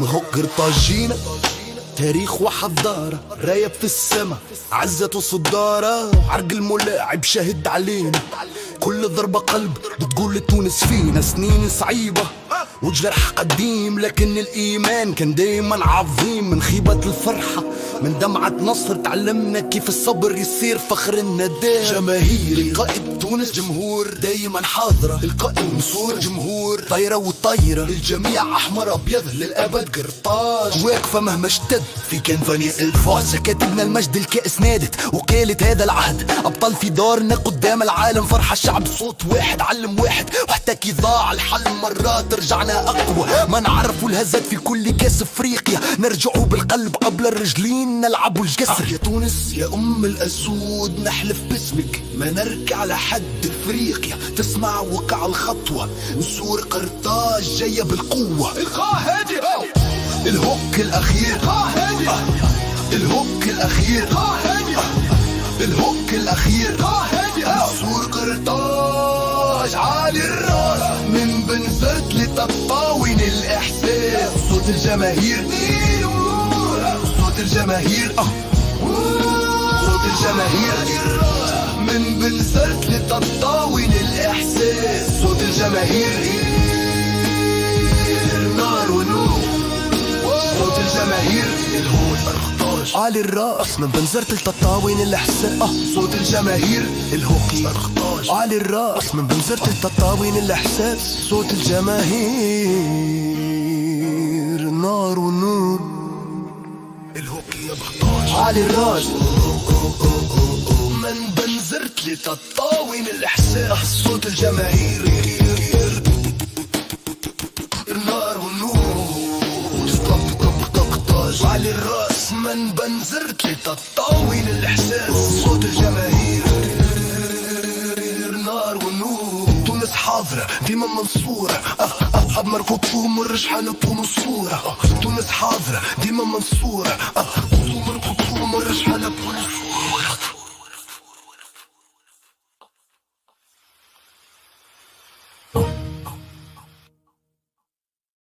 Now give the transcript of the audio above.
نهق قرطاجينا، تاريخ وحضارة، راية في السما، عزة وصدارة، عرق الملاعب شاهد علينا، كل ضربة قلب بتقول لتونس فينا. سنين صعيبة وجرح قديم، لكن الإيمان كان دايما عظيم. من خيبة الفرحة من دمعة نصر تعلمنا كيف الصبر يصير فخر النداء. جماهيري قائد تونس جمهور دايما حاضرة، القائد منصور جمهور طايرة وطايرة، الجميع أحمر أبيض للأبد قرطاج، واقفة مهما اشتد في كنفاني الفوز. كاتبنا المجد الكأس نادت وقالت هذا العهد، أبطال في دارنا قدام العالم، فرحة الشعب صوت واحد علم واحد، وحتى كي ضاع الحل مرات رجعنا أقوى. ما نعرفوا الهزات في كل كاس افريقيا، نرجعوا بالقلب قبل الرجلين نلعبوا الجسر. يا تونس يا أم الأسود نحلف باسمك ما نركع لحد افريقيا، تسمع وقع الخطوة نسور قرطاج جاية بالقوة. القاء هادي الهوك الأخير، الهوك الأخير، الهوك الأخير، نسور قرطاج عالي الراس، من بنزرت لتطاوين الإحساس. صوت الجماهير، صوت الجماهير، صوت الجماهير، من بنزرت لتطاوين الإحساس. صوت الجماهير نار ونور، صوت الجماهير الهوك قرطاج عالي الراس، من بنزرت لتطاوين الإحساس. صوت الجماهير الهوك قرطاج عالي الراس، من بنزرت لتطاوين الإحساس. صوت الجماهير نار ونور، الهوك يا بغطاج عالي الراس، من بنزرت لتطاوين الإحساس. صوت الجماهير النار والنور، قرطاج عالي الراس، من بنزرت لتطاوين الإحساس. صوت الجماهير نار والنور، تونس حاضرة ديما منصورة، أب مركوب فيهم الرجحان بطون الصورة. تونس حاضرة ديما منصورة،